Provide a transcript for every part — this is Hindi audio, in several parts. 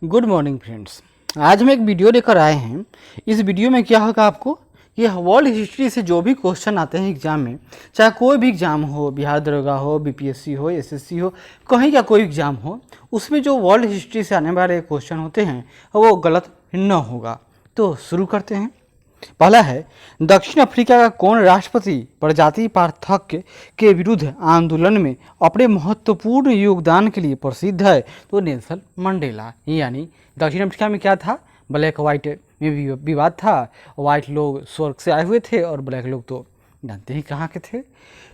Good morning friends. आज हम एक वीडियो लेकर आए हैं। इस वीडियो में क्या होगा आपको कि वर्ल्ड हिस्ट्री से जो भी क्वेश्चन आते हैं एग्जाम में, चाहे कोई भी एग्जाम हो, बिहार दरोगा हो, बीपीएससी हो, एसएससी हो, कहीं का कोई एग्जाम हो, उसमें जो वर्ल्ड हिस्ट्री से आने वाले क्वेश्चन होते हैं वो गलत न होगा। तो शुरू करते हैं। पहला है, दक्षिण अफ्रीका का कौन राष्ट्रपति प्रजाति पार्थक्य के विरुद्ध आंदोलन में अपने महत्वपूर्ण योगदान के लिए प्रसिद्ध है? तो नेल्सन मंडेला। यानी दक्षिण अफ्रीका में क्या था, ब्लैक वाइट में भी विवाद था। वाइट लोग स्वर्ग से आए हुए थे और ब्लैक लोग तो जानते ही कहाँ के थे,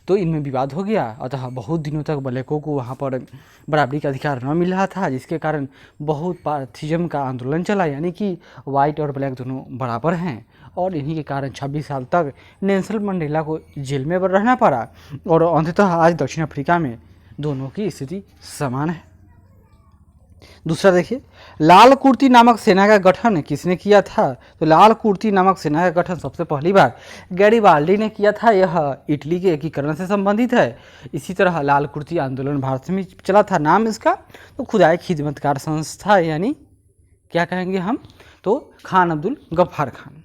तो इनमें विवाद हो गया। अतः बहुत दिनों तक ब्लैकों को वहाँ पर बराबरी का अधिकार न मिल रहा था, जिसके कारण बहुत पार्थिज्म का आंदोलन चला, यानी कि वाइट और ब्लैक दोनों बराबर हैं। और इन्हीं के कारण 26 साल तक नेल्सन मंडेला को जेल में रहना पड़ा और अंततः आज दक्षिण अफ्रीका में दोनों की स्थिति समान है। दूसरा देखिए, लाल कुर्ती नामक सेना का गठन किसने किया था? तो लाल कुर्ती नामक सेना का गठन सबसे पहली बार गैरिबाल्डी ने किया था। यह इटली के एकीकरण से संबंधित है। इसी तरह लाल कुर्ती आंदोलन भारत में चला था। नाम इसका तो खुदाई खिदमतकार संस्था, यानी क्या कहेंगे हम, तो खान अब्दुल गफ्फार खान।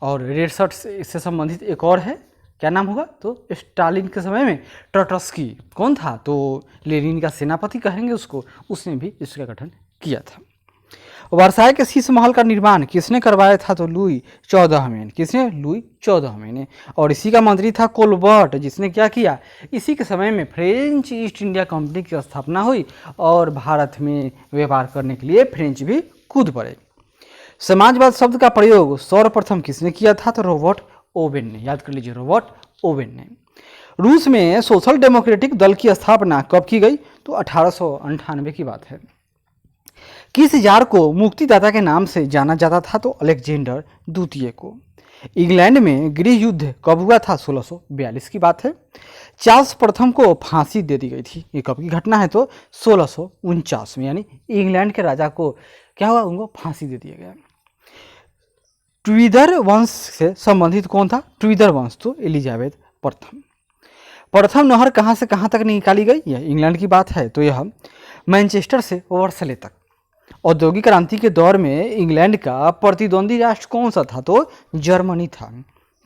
और रेड शर्ट से इससे संबंधित एक और है, क्या नाम होगा, तो स्टालिन के समय में ट्रॉट्स्की कौन था, तो लेनिन का सेनापति कहेंगे उसको, उसने भी इसका गठन किया था। वर्साय के शीश महल का निर्माण किसने करवाया था? तो लुई 14वें। किसने? लुई 14वें ने। और इसी का मंत्री था कोलबर्ट, जिसने क्या किया, इसी के समय में फ्रेंच ईस्ट इंडिया कंपनी की स्थापना हुई और भारत में व्यापार करने के लिए फ्रेंच भी कूद पड़े। समाजवाद शब्द का प्रयोग सर्वप्रथम किसने किया था? तो रॉबर्ट ओवेन ने। याद कर लीजिए, रॉबर्ट ओवेन ने। रूस में सोशल डेमोक्रेटिक दल की स्थापना कब की गई? तो 1898 की बात है। किस जार को मुक्तिदाता के नाम से जाना जाता था? तो अलेक्जेंडर द्वितीय को। इंग्लैंड में गृह युद्ध कब हुआ था? 1642 की बात है। चार्ल्स प्रथम को फांसी दे दी गई थी। ये कब की घटना है? तो 1649 में। यानी इंग्लैंड के राजा को क्या हुआ, उनको फांसी दे दिया गया। ट्यूडर वंश से संबंधित कौन था? ट्यूडर वंश, तो एलिजाबेथ प्रथम। प्रथम नहर कहाँ से कहाँ तक निकाली गई? यह इंग्लैंड की बात है, तो यह मैनचेस्टर से वर्सले तक। औद्योगिक क्रांति के दौर में इंग्लैंड का प्रतिद्वंदी राष्ट्र कौन सा था? तो जर्मनी था।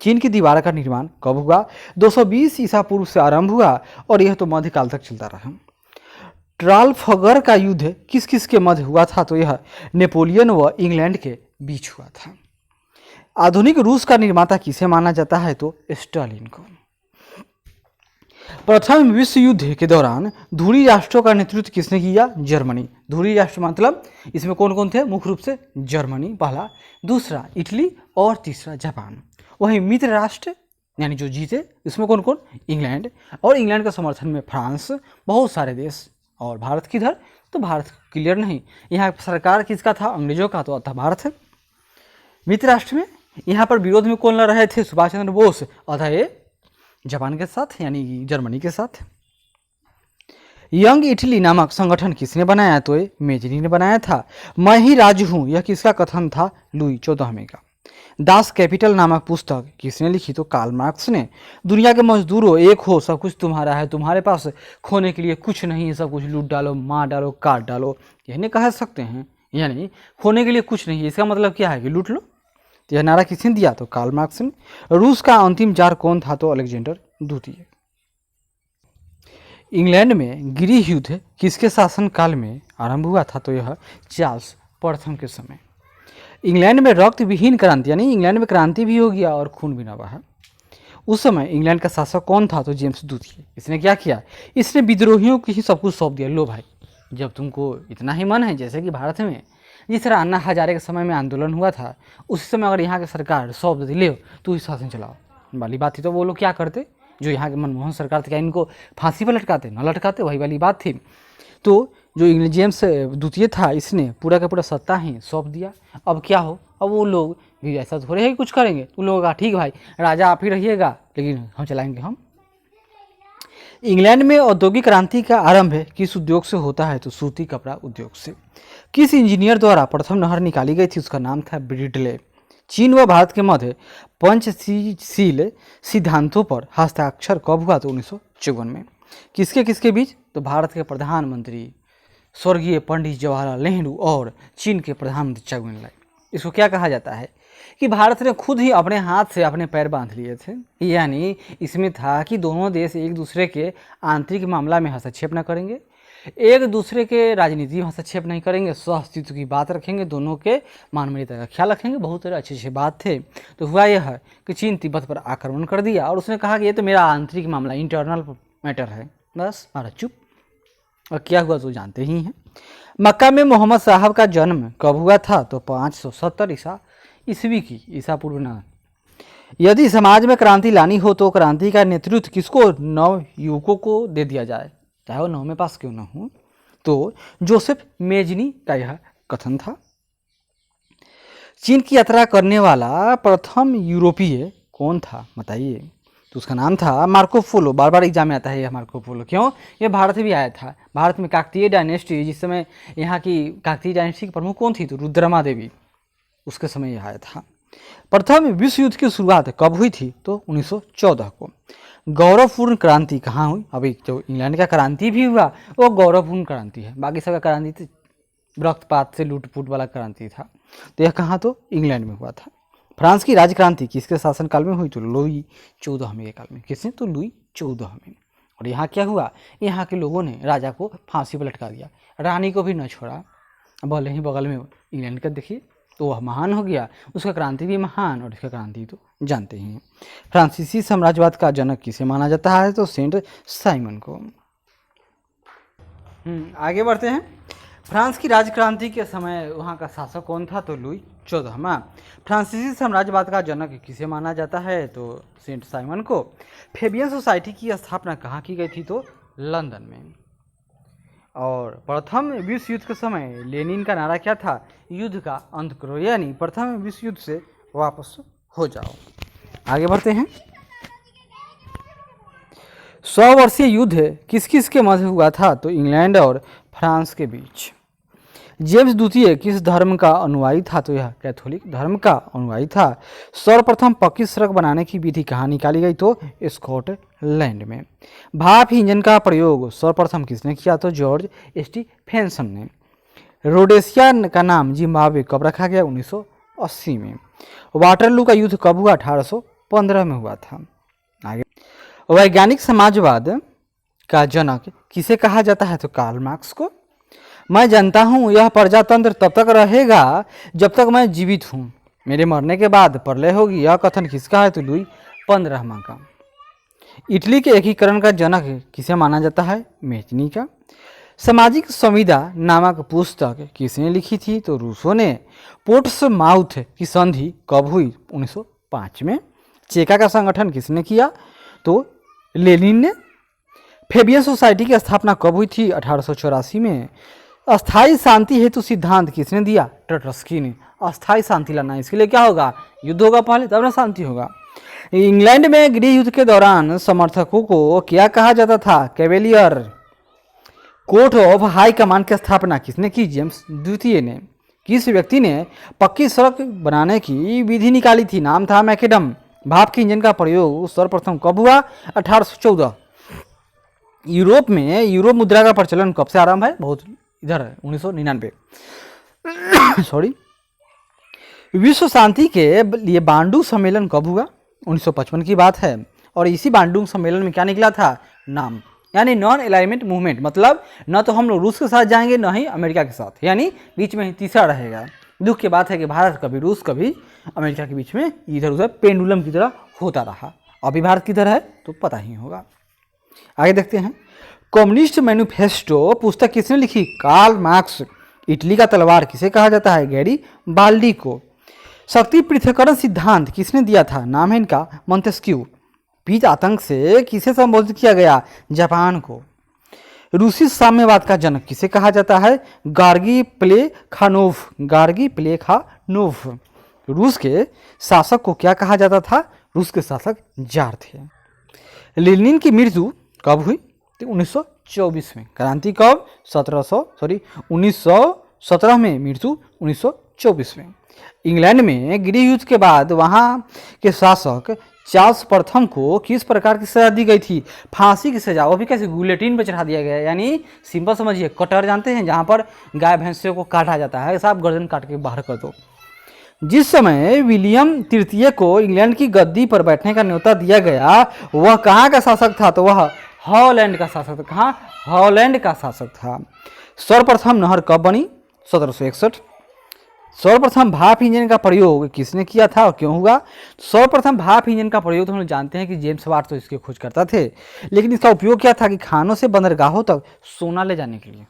चीन की दीवार का निर्माण कब हुआ? 220 ईसा पूर्व से आरंभ हुआ और यह तो मध्यकाल तक चलता रहा। ट्राफलगर का युद्ध किस किस के मध्य हुआ था? तो यह नेपोलियन व इंग्लैंड के बीच हुआ था। आधुनिक रूस का निर्माता किसे माना जाता है? तो स्टालिन को। प्रथम विश्व युद्ध के दौरान धुरी राष्ट्रों का नेतृत्व किसने किया? जर्मनी। धुरी राष्ट्र मतलब इसमें कौन कौन थे? मुख्य रूप से जर्मनी पहला, दूसरा इटली और तीसरा जापान। वहीं मित्र राष्ट्र यानी जो जीते इसमें कौन कौन? इंग्लैंड। और इंग्लैंड का समर्थन में फ्रांस, बहुत सारे देश। और भारत किधर? तो भारत क्लियर नहीं, यहाँ सरकार किसका था? अंग्रेजों का, तो अतः भारत है। मित्र राष्ट्र में यहाँ पर विरोध में कौन लड़ रहे थे? सुभाष चंद्र बोस, अतः ये जापान के साथ यानी जर्मनी के साथ। यंग इटली नामक संगठन किसने बनाया? तो ये मेजनी ने बनाया था। मैं ही राजू हूँ, यह किसका कथन था? लुई 14वें का। दास कैपिटल नामक पुस्तक किसने लिखी? तो कार्ल मार्क्स ने। दुनिया के मजदूरों, एक हो, सब कुछ तुम्हारा है, तुम्हारे पास खोने के लिए कुछ नहीं है, सब कुछ लूट डालो, मार डालो, काट डालो, यह कह सकते हैं। यानी खोने के लिए कुछ नहीं है, इसका मतलब क्या है कि लूट लो। तो यह नारा किसने दिया? तो कार्ल मार्क्स ने। रूस का अंतिम जार कौन था? तो अलेक्जेंडर द्वितीय। इंग्लैंड में गृह युद्ध किसके शासनकाल में आरंभ हुआ था? तो यह चार्ल्स प्रथम के समय। इंग्लैंड में रक्त विहीन क्रांति, यानी इंग्लैंड में क्रांति भी हो गया और खून भी न बहा। उस समय इंग्लैंड का शासक कौन था? तो जेम्स द्वितीय। इसने क्या किया? इसने विद्रोहियों को ही सब कुछ सौंप दिया। लो भाई, जब तुमको इतना ही मन है, जैसे कि भारत में जिस तरह अन्ना हजारे के समय में आंदोलन हुआ था, उस समय अगर यहाँ की सरकार सौंप देती, ले तू ही शासन चलाओ वाली बात थी, तो वो लोग क्या करते? जो यहाँ के मनमोहन सरकार थी, क्या इनको फांसी पर लटकाते? न लटकाते, वही वाली बात थी। तो जो जेम्स द्वितीय था, इसने पूरा का पूरा सत्ता ही सौंप दिया। अब क्या हो, अब वो लोग भी ऐसा थोड़े ही कुछ करेंगे। उन लोगों का ठीक भाई, राजा आप ही रहिएगा, लेकिन हम चलाएंगे हम। इंग्लैंड में औद्योगिक क्रांति का आरंभ किस उद्योग से होता है? तो सूती कपड़ा उद्योग से। किस इंजीनियर द्वारा प्रथम नहर निकाली गई थी? उसका नाम था ब्रिडले। चीन व भारत के मध्य पंचशील सिद्धांतों पर हस्ताक्षर कब हुआ? तो 1954 में। किसके किसके बीच? तो भारत के प्रधानमंत्री स्वर्गीय पंडित जवाहरलाल नेहरू और चीन के प्रधानमंत्री चौ एन लाई। इसको क्या कहा जाता है कि भारत ने खुद ही अपने हाथ से अपने पैर बांध लिए थे, यानी इसमें था कि दोनों देश एक दूसरे के आंतरिक मामला में हस्तक्षेप न करेंगे, एक दूसरे के राजनीति में हस्तक्षेप नहीं करेंगे, स्वास्थ्य की बात रखेंगे, दोनों के मान मर्यादा का ख्याल रखेंगे। बहुत सारे अच्छे बात थे। तो हुआ यह है कि चीन तिब्बत पर आक्रमण कर दिया और उसने कहा कि ये तो मेरा आंतरिक मामला, इंटरनल मैटर है, बस मारा चुप। और क्या हुआ तो जानते ही हैं। मक्का में मोहम्मद साहब का जन्म कब हुआ था? तो 570 ईस्वी की, ईसा पूर्व ना। यदि समाज में क्रांति लानी हो तो क्रांति का नेतृत्व किसको? नव युवकों को दे दिया जाए, चाहे वो 9वें पास क्यों ना हो। तो जोसेफ मेजनी का यह कथन था। चीन की यात्रा करने वाला प्रथम यूरोपीय कौन था बताइए? तो उसका नाम था मार्को पोलो। बार बार एग्जाम में आता है यह मार्को पोलो। क्यों? ये भारत भी आया था। भारत में काकतीय डायनेस्टी, जिस समय यहाँ की काकतीय डायनेस्टी की प्रमुख कौन थी? तो रुद्रमा देवी, उसके समय यह आया था। प्रथम विश्व युद्ध की शुरुआत कब हुई थी? तो 1914 को। गौरवपूर्ण क्रांति कहाँ हुई? अभी जो इंग्लैंड का क्रांति भी हुआ वो गौरवपूर्ण क्रांति है, बाकी सबका क्रांति रक्तपात से लूटपूट वाला क्रांति था। तो यह कहाँ? तो इंग्लैंड में हुआ था। फ्रांस की राजक्रांति किसके शासनकाल में हुई? तो लुई 14वें के काल में। किसने? तो लुई 14वें। और यहाँ क्या हुआ? यहाँ के लोगों ने राजा को फांसी पर लटका दिया, रानी को भी न छोड़ा। भले ही बगल में इंग्लैंड का देखिए, तो वह महान हो गया, उसका क्रांति भी महान, और इसका क्रांति तो जानते ही हैं। फ्रांसीसी साम्राज्यवाद का जनक किसे माना जाता है? तो सेंट साइमन को। आगे बढ़ते हैं। फ्रांस की राजक्रांति के समय वहाँ का शासक कौन था? तो लुई 14वां। फ्रांसीसी साम्राज्यवाद का जनक किसे माना जाता है? तो सेंट साइमन को। फेबियन सोसाइटी की स्थापना कहाँ की गई थी? तो लंदन में। और प्रथम विश्व युद्ध के समय लेनिन का नारा क्या था? युद्ध का अंत करो, यानी प्रथम विश्व युद्ध से वापस हो जाओ। आगे बढ़ते हैं। 100 वर्षीय युद्ध किस किस के मध्य हुआ था? तो इंग्लैंड और फ्रांस के बीच। जेम्स द्वितीय किस धर्म का अनुयायी था? तो यह कैथोलिक धर्म का अनुयायी था। सर्वप्रथम पक्की सड़क बनाने की विधि कहाँ निकाली गई? तो स्कॉटलैंड में। भाप इंजन का प्रयोग सर्वप्रथम किसने किया? तो जॉर्ज स्टीफेंसन ने। रोडेशिया का नाम जिम्बाब्वे कब रखा गया? 1980 में। वाटरलू का युद्ध कब हुआ? 1815 में हुआ था। आगे। वैज्ञानिक समाजवाद का जनक किसे कहा जाता है? तो कार्ल मार्क्स को। मैं जानता हूँ यह प्रजातंत्र तब तक रहेगा जब तक मैं जीवित हूँ, मेरे मरने के बाद प्रलय होगी, यह कथन किसका है? तो लुई 15वां का। इटली के एकीकरण का जनक किसे माना जाता है? मेजनी का। सामाजिक संविदा नामक पुस्तक किसने लिखी थी? तो रूसो ने। पोर्ट्समाउथ की संधि कब हुई? 1905 में। चेका का संगठन किसने किया? तो लेनिन ने। फेबियन सोसाइटी की स्थापना कब हुई थी? 1884 में। अस्थाई शांति हेतु सिद्धांत किसने दिया? ट्रटस्की ने। अस्थाई शांति लाना, इसके लिए क्या होगा? युद्ध होगा पहले, तब ना शांति होगा। इंग्लैंड में गृह युद्ध के दौरान समर्थकों को क्या कहा जाता था? Cavalier. Court of high command की स्थापना किसने की? जेम्स द्वितीय ने। किस व्यक्ति ने पक्की सड़क बनाने की विधि निकाली थी? नाम था मैकेडम। भाप के इंजन का प्रयोग सर्वप्रथम कब हुआ? 1814। यूरोप में यूरो मुद्रा का प्रचलन कब से आरंभ है? बहुत इधर है, 1999। सॉरी। विश्व शांति के लिए बांडुंग सम्मेलन कब हुआ? 1955 की बात है। और इसी बांडुंग सम्मेलन में क्या निकला था? नाम, यानी नॉन अलाइनमेंट मूवमेंट। मतलब न तो हम लोग रूस के साथ जाएंगे, न ही अमेरिका के साथ, यानी बीच में ही तीसरा रहेगा। दुख की बात है कि भारत कभी रूस कभी अमेरिका के बीच में इधर उधर पेंडुलम की तरह होता रहा। अभी भारत किधर है तो पता ही होगा। आगे देखते हैं। कम्युनिस्ट मैनिफेस्टो पुस्तक किसने लिखी? Karl Marx. इटली का तलवार किसे कहा जाता है? गैरी बाल्डी को। शक्ति पृथक्करण सिद्धांत किसने दिया था? नाम है इनका मोंटेस्क्यू। बीज आतंक से किसे संबोधित किया गया? जापान को। रूसी साम्यवाद का जनक किसे कहा जाता है? गार्गी प्लेखानोव। गार्गी प्लेखानोव। रूस के शासक को क्या कहा जाता था? रूस के शासक जार थे। लेनिन की मृत्यु कब हुई? 1924 में। क्रांति कब? 1917 में। मृत्यु 19 1924 में। इंग्लैंड में गृह युद्ध के बाद वहाँ के शासक चार्ल्स प्रथम को किस प्रकार की सजा दी गई थी? फांसी की सजा, वो भी कैसे? गुलेटिन पर चढ़ा दिया गया। यानी सिंपल समझिए, कटर जानते हैं जहाँ पर गाय भैंसों को काटा जाता है, ऐसा आप गर्दन काट के बाहर कर दो। जिस समय विलियम तृतीय को इंग्लैंड की गद्दी पर बैठने का न्योता दिया गया, वह कहाँ का शासक था? तो वह हॉलैंड का शासक था। कहाँ? हॉलैंड का शासक था। सर्वप्रथम नहर कब बनी? 1761। सर्वप्रथम भाप इंजन का प्रयोग किसने किया था और क्यों हुआ? सर्वप्रथम भाप इंजन का प्रयोग तो हम लोग जानते हैं कि जेम्स वाट तो इसके खोज करता थे, लेकिन इसका उपयोग क्या था कि खानों से बंदरगाहों तक सोना ले जाने के लिए।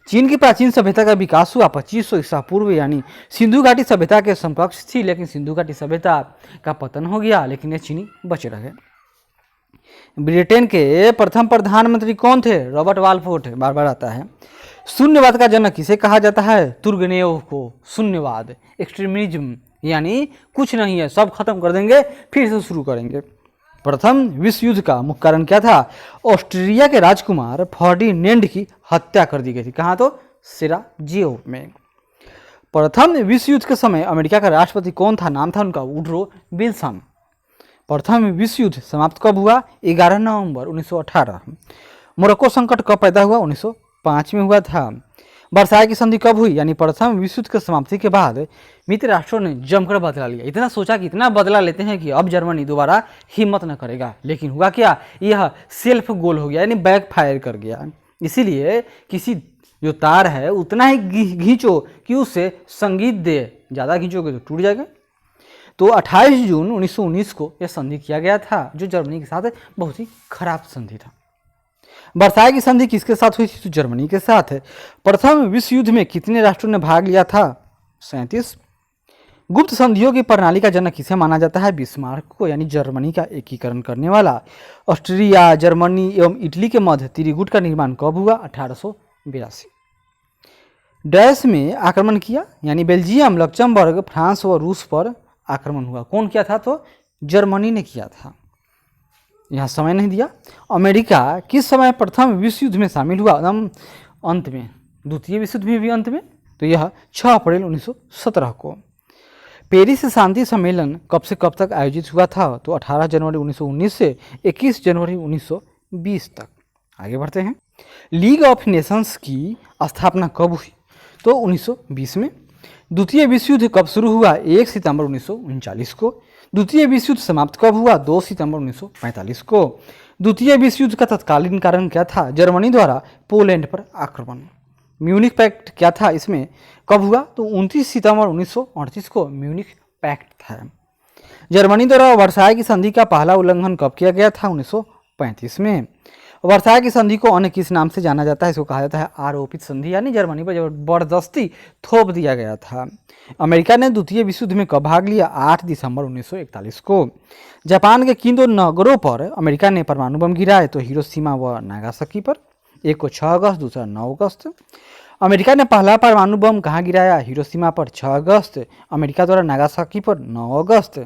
चीन की प्राचीन सभ्यता का विकास हुआ 2500 ईसा पूर्व, यानी सिंधु घाटी सभ्यता के समकक्ष थी, लेकिन सिंधु घाटी सभ्यता का पतन हो गया, लेकिन ये चीनी बचे रहे। ब्रिटेन के प्रथम प्रधानमंत्री कौन थे? Robert Walford. बार बार आता है। शून्यवाद का जनक किसे कहा जाता है? तुर्गेनेव को। शून्यवाद, एक्सट्रीमिज्म, यानी कुछ नहीं है, सब खत्म कर देंगे, फिर से शुरू करेंगे। प्रथम विश्व युद्ध का मुख्य कारण क्या था? ऑस्ट्रिया के राजकुमार फर्डिनेंड की हत्या कर दी गई थी। कहाँ? तो सेराजियो में। प्रथम विश्व युद्ध के समय अमेरिका का राष्ट्रपति कौन था? नाम था उनका वुडरो विल्सन। प्रथम विश्व युद्ध समाप्त कब हुआ? 11 नवंबर 1918। मोरक्को संकट कब पैदा हुआ? 1905 में हुआ था। वर्साई की संधि कब हुई? यानी प्रथम विश्व युद्ध की समाप्ति के बाद मित्र राष्ट्रों ने जमकर बदला लिया। इतना सोचा कि इतना बदला लेते हैं कि अब जर्मनी दोबारा हिम्मत न करेगा, लेकिन हुआ क्या? यह सेल्फ गोल हो गया, यानी बैक फायर कर गया। इसीलिए किसी जो तार है उतना ही खींचो कि उससे संगीत दे, ज़्यादा खींचोगे तो टूट जाएगा। तो 28 जून 1919 को यह संधि किया गया था, जो जर्मनी के साथ बहुत ही खराब संधि था। वर्साई की संधि किसके साथ हुई थी? तो जर्मनी के साथ। प्रथम विश्व युद्ध में कितने राष्ट्रों ने भाग लिया था? 37। गुप्त संधियों की प्रणाली का जनक किसे माना जाता है? बिस्मार्क को, यानी जर्मनी का एकीकरण करने वाला। ऑस्ट्रिया, जर्मनी एवं इटली के मध्य त्रिगुट का निर्माण कब हुआ? 1882। डैश में आक्रमण किया, यानी बेल्जियम, लक्जमबर्ग, फ्रांस व रूस पर आक्रमण हुआ। कौन किया था? तो जर्मनी ने किया था। यहाँ समय नहीं दिया। अमेरिका किस समय प्रथम विश्व युद्ध में शामिल हुआ? एकदम अंत में। द्वितीय विश्व युद्ध में भी अंत में। तो यह 6 अप्रैल 1917 को। पेरिस शांति सम्मेलन कब से कब तक आयोजित हुआ था? तो 18 जनवरी 1919 से 21 जनवरी 1920 तक। आगे बढ़ते हैं। लीग ऑफ नेशंस की स्थापना कब हुई? तो 1920 में। द्वितीय विश्व युद्ध कब शुरू हुआ? 1 सितंबर 1939 को। द्वितीय विश्व युद्ध समाप्त कब हुआ? 2 सितंबर 1945 को। द्वितीय विश्व युद्ध का तत्कालीन कारण क्या था? जर्मनी द्वारा पोलैंड पर आक्रमण। म्यूनिख पैक्ट क्या था? इसमें कब हुआ? तो 29 सितंबर 1938 को म्यूनिख पैक्ट था। जर्मनी द्वारा वर्साई की संधि का पहला उल्लंघन कब किया गया था? 1935 में। वर्साई की संधि को अन्य किस नाम से जाना जाता है? इसको कहा जाता है आरोपित संधि, यानी जर्मनी पर जबरदस्ती थोप दिया गया था। अमेरिका ने द्वितीय विश्व युद्ध में कब भाग लिया? 8 दिसंबर 1941 को। जापान के किन दो नगरों पर अमेरिका ने परमाणु बम गिराए? तो हिरोशिमा व नागासाकी पर। एक को 6 अगस्त, दूसरा 9 अगस्त। अमेरिका ने पहला परमाणु बम कहाँ गिराया? हिरोशिमा पर 6 अगस्त, अमेरिका द्वारा नागासाकी पर 9 अगस्त।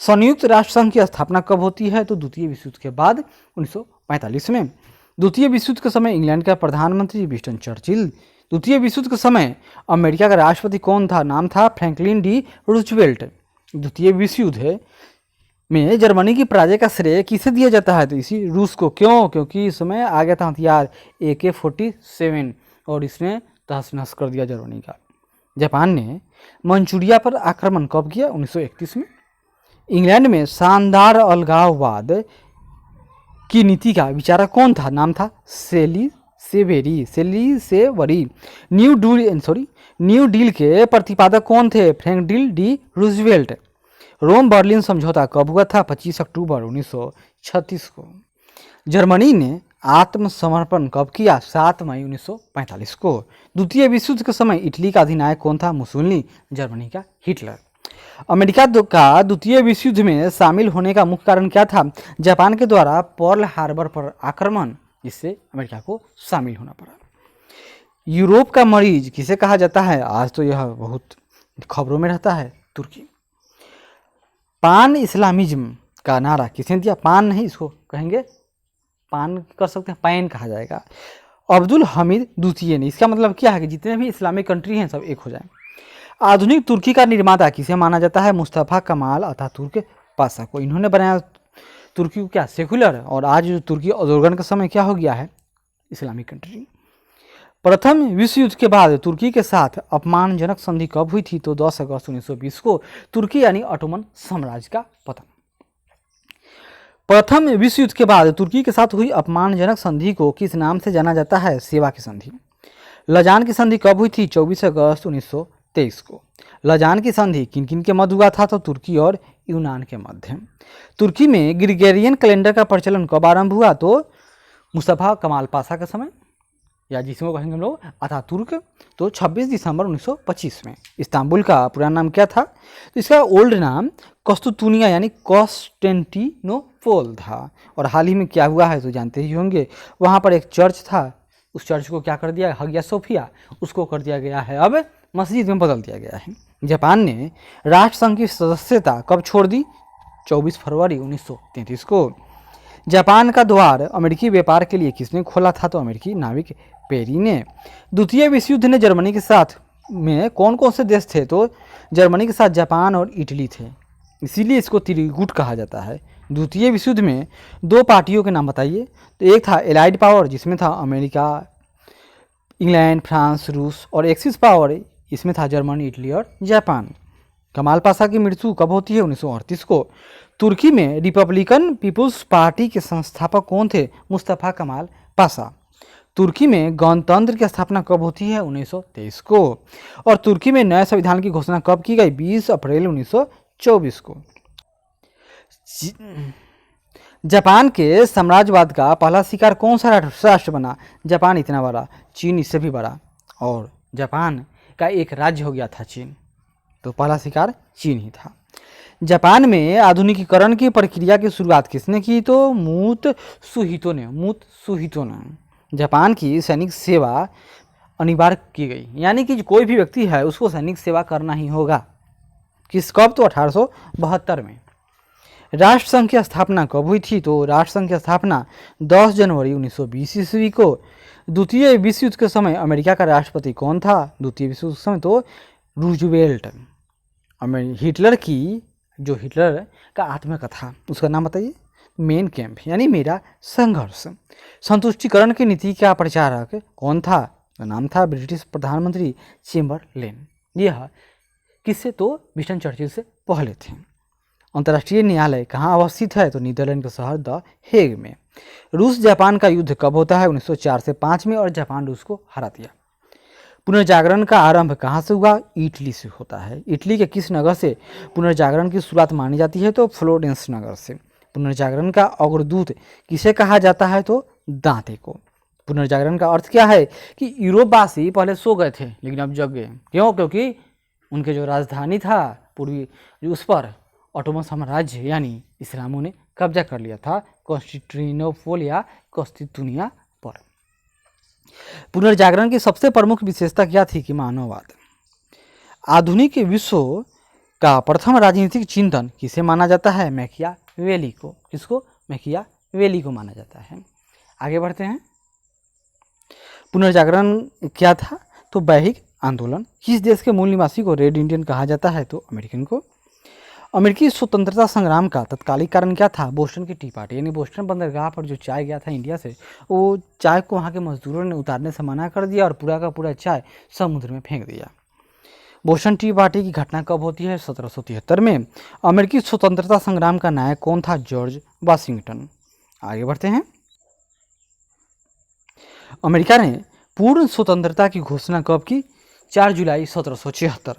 संयुक्त राष्ट्र संघ की स्थापना कब होती है? तो द्वितीय विश्व युद्ध के बाद 1945 में। द्वितीय विश्व युद्ध के समय इंग्लैंड का प्रधानमंत्री विंस्टन चर्चिल। द्वितीय विश्व युद्ध के समय अमेरिका का राष्ट्रपति कौन था? नाम था फ्रैंकलिन डी रूजवेल्ट। द्वितीय विश्व युद्ध में जर्मनी की पराजय का श्रेय किसे दिया जाता है? तो इसी रूस को। क्यों? क्योंकि इस समय आ गया था हथियार AK-47 और इसने तहस नहस कर दिया जर्मनी का। जापान ने मंचूरिया पर आक्रमण कब किया? 1931 में। इंग्लैंड में शानदार अलगाववाद की नीति का विचारक कौन था? नाम था सेली सेवरी। न्यू डील के प्रतिपादक कौन थे? Franklin D Roosevelt. Rome Berlin समझौता कब हुआ था? 25 अक्टूबर 1936 को। जर्मनी ने आत्मसमर्पण कब किया? 7 मई 1945 को। द्वितीय विश्व युद्ध के समय इटली का अधिनायक कौन था? मुसोलिनी। जर्मनी का हिटलर। अमेरिका का द्वितीय विश्व युद्ध में शामिल होने का मुख्य कारण क्या था? जापान के द्वारा पर्ल हार्बर पर आक्रमण, जिससे अमेरिका को शामिल होना पड़ा। यूरोप का मरीज किसे कहा जाता है? आज तो यह बहुत खबरों में रहता है, तुर्की। पान इस्लामिज्म का नारा किसने दिया? पान नहीं, इसको कहेंगे पान कर सकते हैं, पैन कहा जाएगा। अब्दुल हमीद द्वितीय ने। इसका मतलब क्या है कि जितने भी इस्लामिक कंट्री हैं सब एक हो जाए। आधुनिक तुर्की का निर्माता किसे माना जाता है? मुस्तफ़ा कमाल अतातुर्क पाशा को। इन्होंने बनाया तुर्की को क्या सेकुलर, और आज जो तुर्की अजोरगन का समय क्या हो गया है? Islamic country. प्रथम विश्व युद्ध के बाद तुर्की के साथ अपमानजनक संधि कब हुई थी? तो 10 अगस्त 1920 को तुर्की यानी ऑटोमन साम्राज्य का पतन। प्रथम विश्व युद्ध के बाद तुर्की के साथ हुई अपमानजनक संधि को किस नाम से जाना जाता है? सेवा की संधि। लजान की संधि कब हुई थी? 24 अगस्त 1923 को। लजान की संधि किन किन के मध्य हुआ था? तो तुर्की और यूनान के मध्य। तुर्की में ग्रिगोरियन कैलेंडर का प्रचलन कब आरंभ हुआ? तो मुस्तफ़ा कमाल पाशा के समय, या जिसमें कहेंगे हम लोग अतातुर्क, तो 26 दिसंबर 1925 में। इस्तांबुल का पुराना नाम क्या था? तो इसका ओल्ड नाम कस्तुतुनिया यानी कॉन्स्टेंटिनोपोल था। और हाल ही में क्या हुआ है तो जानते ही होंगे, वहाँ पर एक चर्च था, उस चर्च को क्या कर दिया, हगिया सोफिया, उसको कर दिया गया है अब मस्जिद में बदल दिया गया है। जापान ने राष्ट्रसंघ की सदस्यता कब छोड़ दी? 24 फरवरी 1933 को। जापान का द्वार अमेरिकी व्यापार के लिए किसने खोला था? तो अमेरिकी नाविक पेरी ने। द्वितीय विश्व युद्ध ने जर्मनी के साथ में कौन कौन से देश थे? तो जर्मनी के साथ जापान और इटली थे, इसीलिए इसको त्रिगुट कहा जाता है। द्वितीय विश्व युद्ध में दो पार्टियों के नाम बताइए। तो एक था एलाइड पावर, जिसमें था अमेरिका, इंग्लैंड, फ्रांस, रूस, और एक्सिस पावर, इसमें था जर्मनी, इटली और जापान। कमाल पाशा की मृत्यु कब होती है? 1938 को। तुर्की में रिपब्लिकन पीपुल्स पार्टी के संस्थापक कौन थे? मुस्तफ़ा कमाल पाशा। तुर्की में गणतंत्र की स्थापना कब होती है? 1923 को। और तुर्की में नए संविधान की घोषणा कब की गई? 20 अप्रैल 1924 को। जापान के साम्राज्यवाद का पहला शिकार कौन सा राष्ट्र बना? जापान इतना बड़ा, चीन इससे भी बड़ा, और जापान का एक राज्य हो गया था चीन, तो पहला शिकार चीन ही था। जापान में आधुनिकीकरण की प्रक्रिया की शुरुआत किसने की? तो मुत्सुहितो ने। जापान की सैनिक सेवा अनिवार्य की गई, यानी कि कोई भी व्यक्ति है उसको सैनिक सेवा करना ही होगा। किस कब? तो 1872 में। राष्ट्रसंघ की स्थापना कब हुई थी? तो राष्ट्रसंघ की स्थापना 10 जनवरी 1920 ईस्वी को। द्वितीय विश्व युद्ध के समय अमेरिका का राष्ट्रपति कौन था? द्वितीय विश्व युद्ध के समय तो रूजवेल्ट। हिटलर का आत्मकथा, उसका नाम बताइए। मेन कैंप यानी मेरा संघर्ष। संतुष्टिकरण की नीति का प्रचारक कौन था? तो नाम था ब्रिटिश प्रधानमंत्री चेम्बरलेन। यह किससे? तो विंस्टन चर्चिल से पहले थे। अंतर्राष्ट्रीय न्यायालय कहाँ अवस्थित है? तो नीदरलैंड के शहर द हेग में। रूस जापान का युद्ध कब होता है? 1904 से 5 में, और जापान रूस को हरा दिया। पुनर्जागरण का आरंभ कहाँ से हुआ? इटली से होता है। इटली के किस नगर से पुनर्जागरण की शुरुआत मानी जाती है? तो फ्लोरेंस नगर से। पुनर्जागरण का अग्रदूत किसे कहा जाता है? तो दांते को। पुनर्जागरण का अर्थ क्या है? कि यूरोपवासी पहले सो गए थे लेकिन अब जग गए। क्यों? क्योंकि उनके जो राजधानी था पूर्वी, उस पर ऑटोमन साम्राज्य यानी इस्लामों ने कब्जा कर लिया था, कॉन्स्टेंटिनोपल या कस्तुतुनिया पर। पुनर्जागरण की सबसे प्रमुख विशेषता क्या थी? कि मानववाद। आधुनिक विश्व का प्रथम राजनीतिक चिंतन किसे माना जाता है? मैकियावेली को। किसको? मैकियावेली को माना जाता है। आगे बढ़ते हैं। पुनर्जागरण क्या था? तो वैश्विक आंदोलन। किस देश के मूल निवासी को रेड इंडियन कहा जाता है? तो अमेरिकन को। अमेरिकी स्वतंत्रता संग्राम का तत्कालिक कारण क्या था? बोस्टन की टी पार्टी, यानी बोस्टन बंदरगाह पर जो चाय गया था इंडिया से, वो चाय को वहाँ के मजदूरों ने उतारने से मना कर दिया और पूरा का पूरा चाय समुद्र में फेंक दिया। बोस्टन टी पार्टी की घटना कब होती है? 1773 में। अमेरिकी स्वतंत्रता संग्राम का नायक कौन था? George Washington. आगे बढ़ते हैं। अमेरिका ने पूर्ण स्वतंत्रता की घोषणा कब की? 4 जुलाई 1776।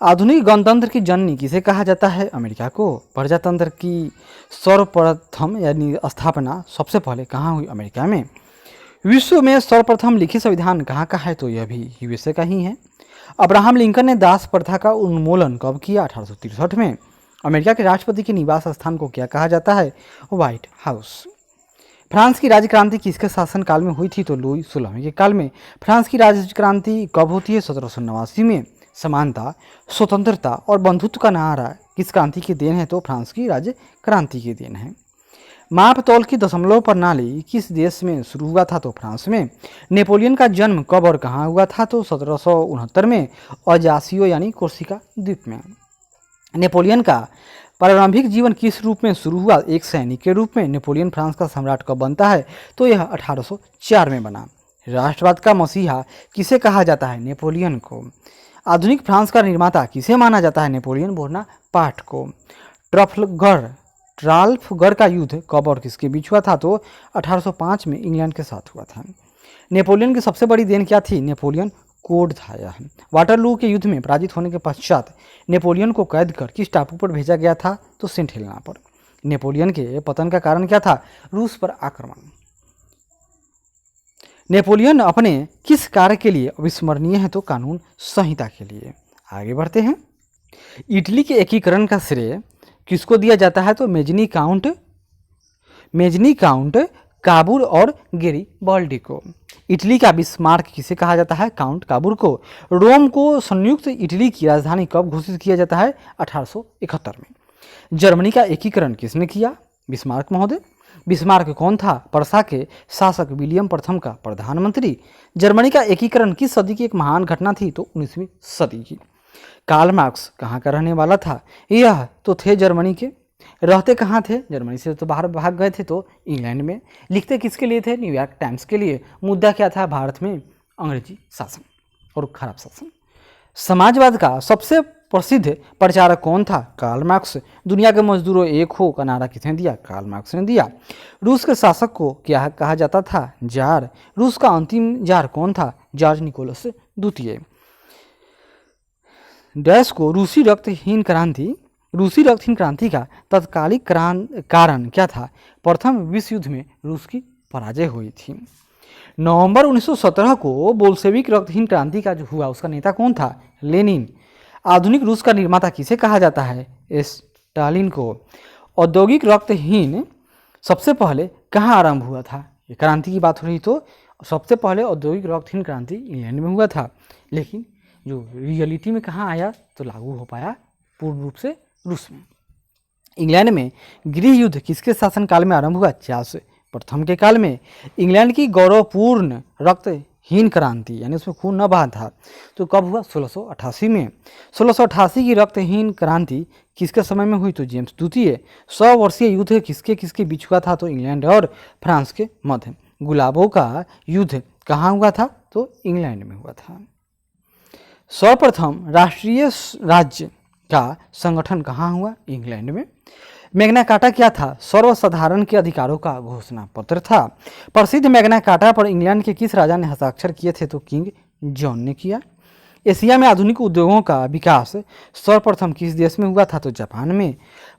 आधुनिक गणतंत्र की जननी किसे कहा जाता है? अमेरिका को। प्रजातंत्र की सर्वप्रथम यानी स्थापना सबसे पहले कहाँ हुई? अमेरिका में। विश्व में सर्वप्रथम लिखित संविधान कहाँ का है? तो यह भी यूएसए का ही है। अब्राहम लिंकन ने दास प्रथा का उन्मूलन कब किया? 1863 में। अमेरिका के राष्ट्रपति के निवास स्थान को क्या कहा जाता है? White house. फ्रांस की राजक्रांति किसके शासनकाल में हुई थी? तो लुई 16वें के काल में। फ्रांस की राजक्रांति कब होती है? 1789 में। समानता, स्वतंत्रता और बंधुत्व का नारा किस क्रांति की देन है? तो फ्रांस की राजक्रांति की देन है। माप तौल की दशमलव प्रणाली किस देश में शुरू हुआ था? तो फ्रांस में। नेपोलियन का जन्म कब और कहाँ हुआ था? तो 1769 में अजासियो यानी कोर्सिका द्वीप में। नेपोलियन का प्रारंभिक जीवन किस रूप में शुरू हुआ? एक सैनिक के रूप में। नेपोलियन फ्रांस का सम्राट कब बनता है? तो यह 1804 में बना। राष्ट्रवाद का मसीहा किसे कहा जाता है? नेपोलियन को। आधुनिक फ्रांस का निर्माता किसे माना जाता है? नेपोलियन बोनापार्ट को। ट्राफलगर का युद्ध कब और किसके बीच हुआ था? तो 1805 में इंग्लैंड के साथ हुआ था। नेपोलियन की सबसे बड़ी देन क्या थी? नेपोलियन कोड था यह। वाटरलू के युद्ध में पराजित होने के पश्चात नेपोलियन को कैद कर किस टापू पर भेजा गया था? तो सेंट हेलेना पर। नेपोलियन के पतन का कारण क्या था? रूस पर आक्रमण। नेपोलियन अपने किस कार्य के लिए अविस्मरणीय है? तो कानून संहिता के लिए। आगे बढ़ते हैं। इटली के एकीकरण का श्रेय किसको दिया जाता है? तो मेजनी काउंट काबूर और गेरिबाल्डी को। इटली का बिस्मार्क किसे कहा जाता है? काउंट काबूर को। रोम को संयुक्त इटली की राजधानी कब घोषित किया जाता है? 1871 में। जर्मनी का एकीकरण किसने किया? बिस्मार्क महोदय। बिस्मार्क कौन था? पर्सा के शासक विलियम प्रथम का प्रधानमंत्री। जर्मनी का एकीकरण किस सदी की एक महान घटना थी? तो 19वीं सदी की। कार्ल मार्क्स कहाँ का रहने वाला था? यह तो थे जर्मनी के। रहते कहाँ थे? जर्मनी से तो बाहर भाग गए थे, तो इंग्लैंड में। लिखते किसके लिए थे? न्यूयॉर्क टाइम्स के लिए। मुद्दा क्या था? भारत में अंग्रेजी शासन और खराब शासन। समाजवाद का सबसे प्रसिद्ध प्रचारक कौन था? Karl Marx. दुनिया के मजदूरों एक हो का नारा किसने दिया? कार्ल मार्क्स ने दिया। रूस के शासक को क्या कहा जाता था? जार। रूस का अंतिम जार कौन था? जॉर्ज निकोलस द्वितीय। डैश को रूसी रक्तहीन क्रांति का तत्कालिक कारण क्या था? प्रथम विश्व युद्ध में रूस की पराजय हुई थी। नवंबर 1917 को बोल्शेविक रक्तहीन क्रांति का जो हुआ उसका नेता कौन था? लेनिन। आधुनिक रूस का निर्माता किसे कहा जाता है? स्टालिन को। औद्योगिक रक्तहीन सबसे पहले कहाँ आरंभ हुआ था? ये क्रांति की बात हो रही तो सबसे पहले औद्योगिक रक्तहीन क्रांति इंग्लैंड में हुआ था, लेकिन जो रियलिटी में कहाँ आया तो लागू हो पाया पूर्ण रूप से रूस में। इंग्लैंड में गृह युद्ध किसके शासनकाल में आरंभ हुआ? चार्ल्स प्रथम के काल में। इंग्लैंड की गौरवपूर्ण रक्तहीन क्रांति यानी उसमें खून न बहा था तो कब हुआ? 1688 में। 1688 की रक्तहीन क्रांति किसके समय में हुई? तो जेम्स द्वितीय। 100 वर्षीय युद्ध किसके बीच हुआ था? तो इंग्लैंड और फ्रांस के मध्य। गुलाबों का युद्ध कहाँ हुआ था? तो इंग्लैंड में हुआ था। सर्वप्रथम राष्ट्रीय राज्य का संगठन कहाँ हुआ? इंग्लैंड में। मैग्ना कार्टा क्या था? सर्वसाधारण के अधिकारों का घोषणा पत्र था। प्रसिद्ध मैग्ना कार्टा पर इंग्लैंड के किस राजा ने हस्ताक्षर किए थे? तो किंग जॉन ने किया। एशिया में आधुनिक उद्योगों का विकास सर्वप्रथम किस देश में हुआ था? तो जापान में।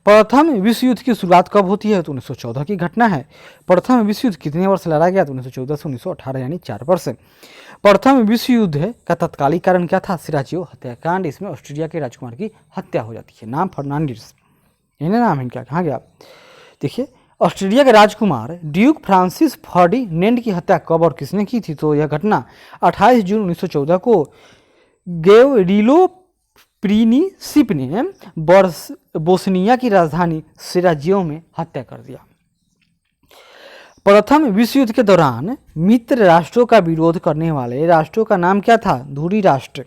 प्रथम विश्व युद्ध की शुरुआत कब होती है? तो 1914 की घटना है। प्रथम विश्व युद्ध कितने वर्ष लड़ा गया? तो 1914 से 1918 यानी 4 वर्ष। प्रथम विश्व युद्ध का तत्कालिक कारण क्या था? सिराजियो हत्याकांड। इसमें ऑस्ट्रेलिया के राजकुमार की हत्या हो जाती है। नाम फर्नांडिस, ये नाम है इनका। कहाँ गया? देखिए, ऑस्ट्रेलिया के राजकुमार ड्यूक फ्रांसिस फर्डिनेंड की हत्या कब और किसने की थी? तो यह घटना 28 जून 1914 को गेवरिलो प्रिंसिप ने बोस्निया की राजधानी सिराजियो में हत्या कर दिया। प्रथम विश्व युद्ध के दौरान मित्र राष्ट्रों का विरोध करने वाले राष्ट्रों का नाम क्या था? धुरी राष्ट्र।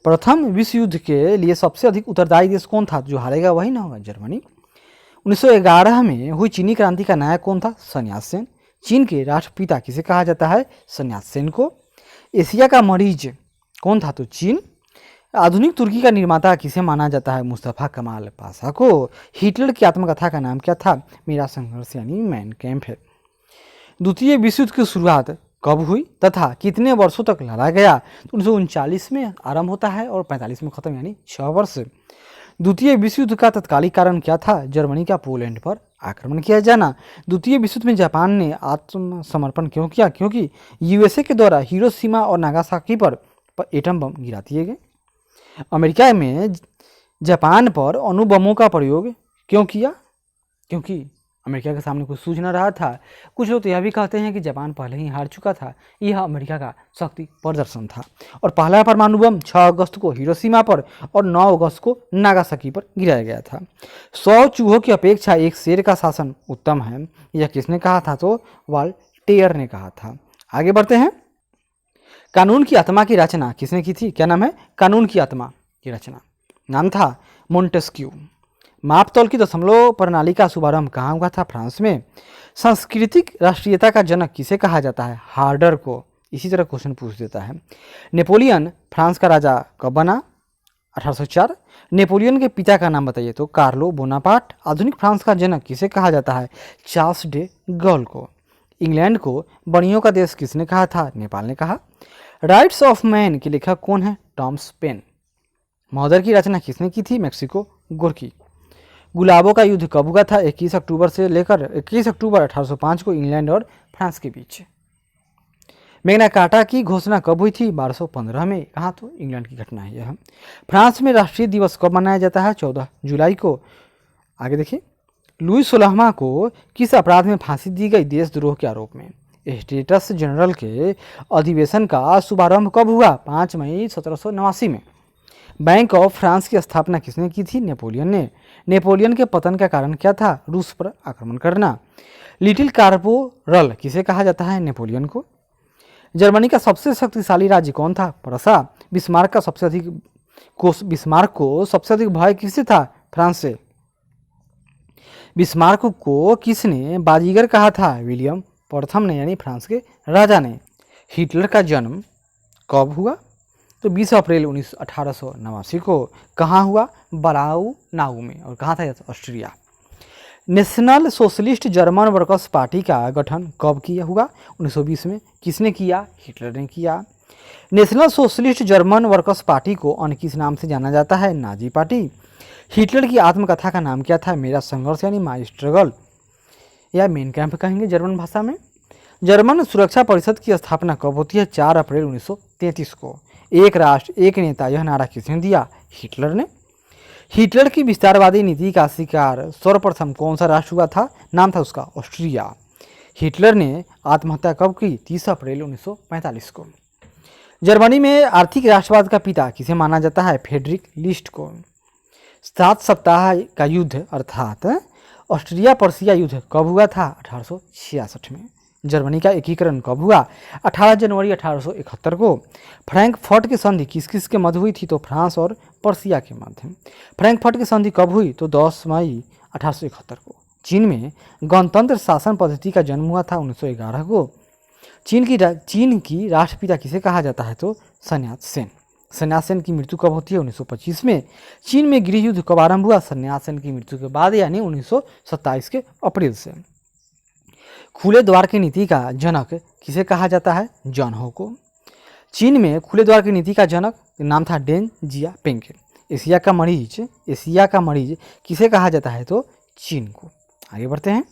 प्रथम विश्व युद्ध के लिए सबसे अधिक उत्तरदायी देश कौन था? जो हारेगा वही ना होगा, जर्मनी। 1911 में हुई चीनी क्रांति का नायक कौन था? सन यात सेन। चीन के राष्ट्रपिता किसे कहा जाता है? सन यात सेन को। एशिया का मरीज कौन था? तो चीन। आधुनिक तुर्की का निर्माता किसे माना जाता है? मुस्तफ़ा कमाल पाशा को। हिटलर की आत्मकथा का नाम क्या था? मेरा संघर्ष यानी मैन कैम्प है। द्वितीय विश्व युद्ध की शुरुआत कब हुई तथा कितने वर्षों तक लड़ा गया? तो 1939 में आरंभ होता है और 45 में खत्म, यानी 6 वर्ष। द्वितीय विश्व युद्ध का तत्कालिक कारण क्या था? जर्मनी का पोलैंड पर आक्रमण किया जाना। द्वितीय विश्व युद्ध में जापान ने आत्मसमर्पण क्यों किया? क्योंकि यूएसए के द्वारा हिरोशिमा और नागासाकी पर एटम बम गिरा दिए गए। अमेरिका में जापान पर अणु बमों का प्रयोग क्यों किया? क्योंकि अमेरिका के सामने कुछ सूझ न रहा था। कुछ लोग तो यह भी कहते हैं कि जापान पहले ही हार चुका था। यह अमेरिका का शक्ति प्रदर्शन था और पहला परमाणु बम 6 अगस्त को हिरोशिमा पर और 9 अगस्त को नागासाकी पर गिराया गया था। 100 चूहों की अपेक्षा एक शेर का शासन उत्तम है, यह किसने कहा था? तो वॉल्टेयर ने कहा था। आगे बढ़ते हैं। कानून की आत्मा की रचना किसने की थी? क्या नाम है? कानून की आत्मा की रचना नाम था मोंटेस्क्यू। मापतौल की दशमलव प्रणाली का शुभारंभ कहाँ हुआ था? फ्रांस में। सांस्कृतिक राष्ट्रीयता का जनक किसे कहा जाता है? हार्डर को। इसी तरह क्वेश्चन पूछ देता है। नेपोलियन फ्रांस का राजा कब बना? 1804। नेपोलियन के पिता का नाम बताइए? तो कार्लो बोनापार्ट। आधुनिक फ्रांस का जनक किसे कहा जाता है? चार्ल्स डे गॉल को। इंग्लैंड को बणियों का देश किसने कहा था? नेपाल ने कहा। राइट्स ऑफ मैन के लेखक कौन है? Thomas pen. महोदर की रचना किसने की थी? मैक्सिको गोरकी। गुलाबों का युद्ध कब हुआ था? 21 अक्टूबर से लेकर 21 अक्टूबर 1805 को इंग्लैंड और फ्रांस के बीच। मैग्ना कार्टा की घोषणा कब हुई थी? 1215 में। कहाँ? तो इंग्लैंड की घटना है यह। फ्रांस में राष्ट्रीय दिवस कब मनाया जाता है? 14 जुलाई को। आगे देखिए। लुई 16वां को किस अपराध में फांसी दी गई? देशद्रोह के आरोप में। स्टेटस जनरल के अधिवेशन का शुभारंभ कब हुआ? 5 मई 1789 में। बैंक ऑफ फ्रांस की स्थापना किसने की थी? नेपोलियन ने। नेपोलियन के पतन का कारण क्या था? रूस पर आक्रमण करना। लिटिल कार्पोरल किसे कहा जाता है? नेपोलियन को। जर्मनी का सबसे शक्तिशाली राज्य कौन था? प्रसा। बिस्मार्क को सबसे अधिक भय किससे था? फ्रांस से। बिस्मार्क को किसने बाजीगर कहा था? विलियम प्रथम ने, यानी फ्रांस के राजा ने। हिटलर का जन्म कब हुआ? तो 20 अप्रैल 1889 को। कहाँ हुआ? बराउ नाउ में। और कहाँ था? Austria. National socialist German workers party का गठन कब किया हुआ? 1920 में। किसने किया? हिटलर ने किया। National socialist German workers party को अन्य किस नाम से जाना जाता है? Nazi party. हिटलर की आत्मकथा का नाम क्या था? मेरा संघर्ष, यानी माई स्ट्रगल, या मेन कैंप कहेंगे जर्मन भाषा में। जर्मन सुरक्षा परिषद की स्थापना कब होती है? 4 अप्रैल 1933 को। एक राष्ट्र एक नेता, यह नारा किसने दिया? हिटलर ने। हिटलर की विस्तारवादी नीति का शिकार सर्वप्रथम कौन सा राष्ट्र हुआ था? नाम था उसका ऑस्ट्रिया। हिटलर ने आत्महत्या कब की? 30 अप्रैल 1945 को। जर्मनी में आर्थिक राष्ट्रवाद का पिता किसे माना जाता है? फ्रेडरिक लिस्ट को। 7 सप्ताह का युद्ध अर्थात ऑस्ट्रिया पर्सिया युद्ध कब हुआ था? 1866 में। जर्मनी का एकीकरण कब हुआ? 18 जनवरी 1871 को। फ्रैंकफर्ट की संधि किस किस के मध्य हुई थी? तो फ्रांस और पर्सिया के मध्य। फ्रैंकफर्ट की संधि कब हुई? तो 10 मई 1871 को। चीन में गणतंत्र शासन पद्धति का जन्म हुआ था 1911 को। चीन की राष्ट्रपिता किसे कहा जाता है? तो सन्यात सेन। सन्यात सेन की मृत्यु कब होती है? 1925 में। चीन में गृह युद्ध कब आरंभ हुआ? सन्यात सेन की मृत्यु के बाद, यानी 1927 के अप्रैल से। खुले द्वार की नीति का जनक किसे कहा जाता है? जॉन हो को। चीन में खुले द्वार की नीति का जनक नाम था डेन जियापिंग। एशिया का मरीज किसे कहा जाता है? तो चीन को। आगे बढ़ते हैं।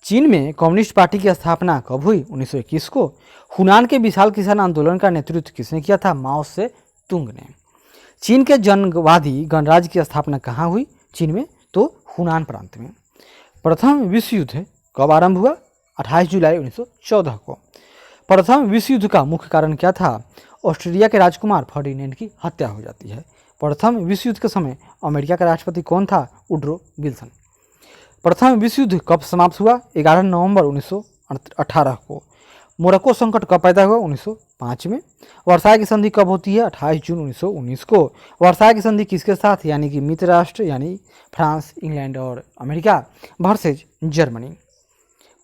चीन में कम्युनिस्ट पार्टी की स्थापना कब हुई? 1921 को। हुनान के विशाल किसान आंदोलन का नेतृत्व किसने किया था? माओ से तुंग ने। चीन के जनवादी गणराज्य की स्थापना कहाँ हुई? चीन में, तो हुनान प्रांत में। प्रथम विश्व युद्ध कब आरंभ हुआ? 28 जुलाई 1914 को। प्रथम विश्व युद्ध का मुख्य कारण क्या था? ऑस्ट्रेलिया के राजकुमार फर्डिनेंड की हत्या हो जाती है। प्रथम विश्व युद्ध के समय अमेरिका का राष्ट्रपति कौन था? Woodrow Wilson. प्रथम विश्व युद्ध कब समाप्त हुआ? 11 नवंबर 1918 को। मोरक्को संकट कब पैदा हुआ? 1905 में। वर्साय की संधि कब होती है? 28 जून 1919 को। वर्साय की संधि किसके साथ? यानी कि मित्र राष्ट्र, यानी फ्रांस, इंग्लैंड और अमेरिका वर्सेज जर्मनी।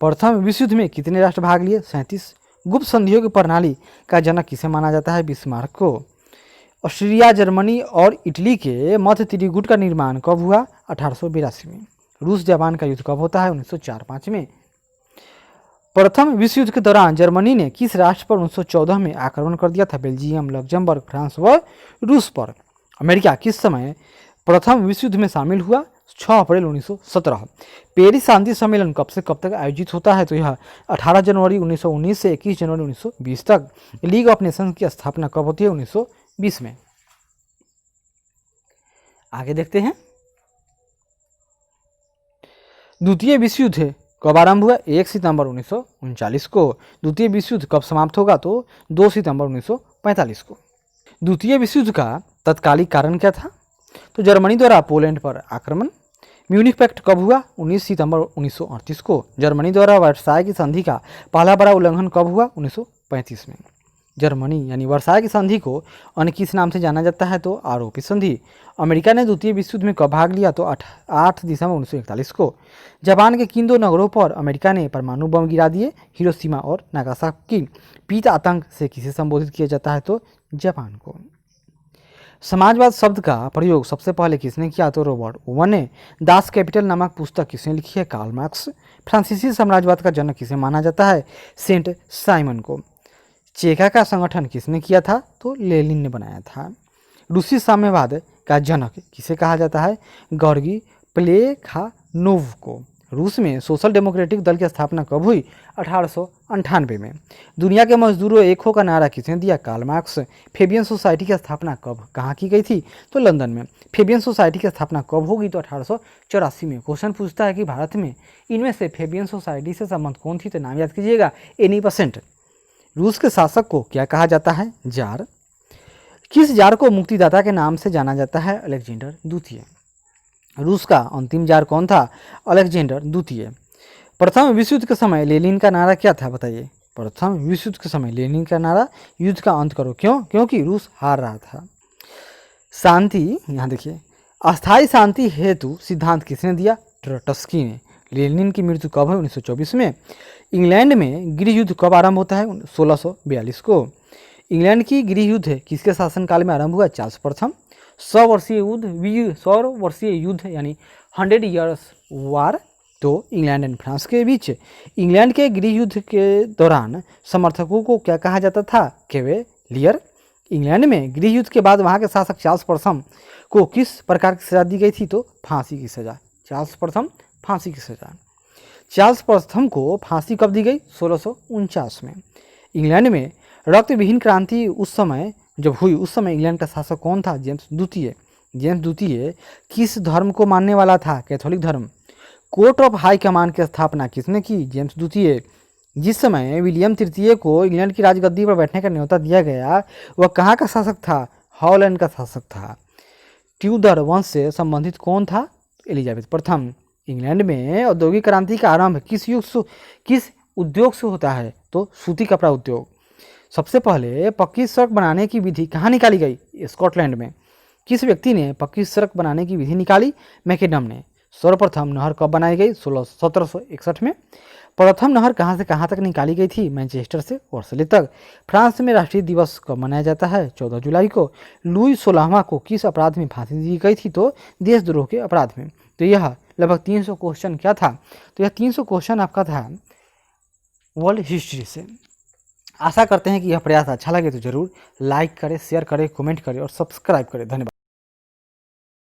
प्रथम विश्व युद्ध में कितने राष्ट्र भाग लिए? 37। गुप्त संधियों की प्रणाली का जनक किसे माना जाता है? बिस्मार्क को। ऑस्ट्रिया, जर्मनी और इटली के मध्य त्रिकूट का निर्माण कब हुआ? 1882 में। रूस जापान का युद्ध कब होता है? 1904-05 में। प्रथम विश्व युद्ध के दौरान जर्मनी ने किस राष्ट्र पर 1914 में आक्रमण कर दिया था? बेल्जियम, लग्जमबर्ग, फ्रांस व रूस पर। अमेरिका किस समय प्रथम विश्व युद्ध में शामिल हुआ? 6 अप्रैल 1917। पेरिस शांति सम्मेलन कब से कब तक आयोजित होता है? तो यह 18 जनवरी 1919 से 21 जनवरी 1920 तक। लीग ऑफ नेशंस की स्थापना कब होती है? 1920 में। आगे देखते हैं। द्वितीय विश्व युद्ध कब आरंभ हुआ? 1 सितंबर 1939 को। द्वितीय विश्व युद्ध कब समाप्त होगा? तो 2 सितंबर 1945 को। द्वितीय विश्व युद्ध का तत्कालिक कारण क्या था? तो जर्मनी द्वारा पोलैंड पर आक्रमण। म्यूनिख पैक्ट कब हुआ? 19 सितंबर 1938 को। जर्मनी द्वारा वर्साय की संधि का पहला बड़ा उल्लंघन कब हुआ? 1935 में। जर्मनी यानी वर्साय की संधि को अन्य किस नाम से जाना जाता है? तो आरोपी संधि। अमेरिका ने द्वितीय विश्व युद्ध में कब भाग लिया? तो 8 दिसंबर 1941 को। जापान के किन दो नगरों पर अमेरिका ने परमाणु बम गिरा दिए? हिरोशिमा और नागासाकी। पीत आतंक से किसे संबोधित किया जाता है? तो जापान को। समाजवाद शब्द का प्रयोग सबसे पहले किसने किया? तो रॉबर्ट ओवन ने। दास कैपिटल नामक पुस्तक किसने लिखी है? Karl Marx. फ्रांसीसी साम्राज्यवाद का जनक किसे माना जाता है? सेंट साइमन को। चेका का संगठन किसने किया था? तो लेनिन ने बनाया था। रूसी साम्यवाद का जनक किसे कहा जाता है? गॉर्गी प्लेखानोव को। रूस में सोशल डेमोक्रेटिक दल की स्थापना कब हुई? 1898 में। दुनिया के मजदूरों एक हो का नारा किसने दिया? Karl Marx. फेबियन सोसाइटी की स्थापना कब कहाँ की गई थी? तो लंदन में। फेबियन सोसाइटी की स्थापना कब होगी? तो 1884 में। क्वेश्चन पूछता है कि भारत में इनमें से फेबियन सोसाइटी से संबंध कौन थी? तो नाम याद कीजिएगा, एनी बेसेंट। रूस के शासक को क्या कहा जाता है? जार। किस जार को मुक्तिदाता के नाम से जाना जाता है? अलेक्जेंडर द्वितीय। रूस का अंतिम जार कौन था? अलेक्जेंडर द्वितीय। प्रथम विश्व युद्ध के समय लेनिन का नारा क्या था? बताइए। प्रथम विश्व युद्ध के समय लेनिन का नारा युद्ध का अंत करो। क्यों? क्योंकि रूस हार रहा था। शांति, यहाँ देखिए, अस्थायी शांति हेतु सिद्धांत किसने दिया? ट्रॉट्स्की ने। लेनिन की मृत्यु कब है? 1924 में। इंग्लैंड में गृह युद्ध कब आरंभ होता है? 1642 को। इंग्लैंड की गृह युद्ध किसके शासनकाल में आरंभ हुआ? चार्ल्स प्रथम। 100 वर्षीय युद्ध यानी 100 ईयर्स वार, तो इंग्लैंड एंड फ्रांस के बीच। इंग्लैंड के गृह युद्ध के दौरान समर्थकों को क्या कहा जाता था? कैवेलियर। इंग्लैंड में गृह युद्ध के बाद वहाँ के शासक चार्ल्स प्रथम को किस प्रकार की सजा दी गई थी? तो फांसी की सजा। चार्ल्स प्रथम, फांसी की सजा। चार्ल्स प्रथम को फांसी कब दी गई? 1649 में। इंग्लैंड में रक्त विहीन क्रांति उस समय जब हुई, उस समय इंग्लैंड का शासक कौन था? जेम्स द्वितीय। जेम्स द्वितीय किस धर्म को मानने वाला था? कैथोलिक धर्म। कोर्ट ऑफ हाई कमान की स्थापना किसने की? जेम्स द्वितीय। जिस समय विलियम तृतीय को इंग्लैंड की राजगद्दी पर बैठने का न्योता दिया गया, वह कहाँ का शासक था? हॉलैंड का शासक था। ट्यूडर वंश से संबंधित कौन था? एलिजाबेथ प्रथम। इंग्लैंड में औद्योगिक क्रांति का आरंभ किस उद्योग से होता है? तो सूती कपड़ा उद्योग। सबसे पहले पक्की सड़क बनाने की विधि कहाँ निकाली गई? स्कॉटलैंड में। किस व्यक्ति ने पक्की सड़क बनाने की विधि निकाली? मैकेडम ने। सर्वप्रथम नहर कब बनाई गई? 1761 में। प्रथम नहर कहाँ से कहाँ तक निकाली गई थी? मैनचेस्टर से वर्सले तक। फ्रांस में राष्ट्रीय दिवस कब मनाया जाता है? 14 जुलाई को। लुई 16वां को किस अपराध में फांसी दी गई थी? तो देशद्रोह के अपराध में। तो यह लगभग 300 क्वेश्चन क्या था? तो यह 300 क्वेश्चन आपका था वर्ल्ड हिस्ट्री से। आशा करते हैं कि यह प्रयास अच्छा लगे तो जरूर लाइक करें, शेयर करें, कमेंट करें और सब्सक्राइब करें। धन्यवाद।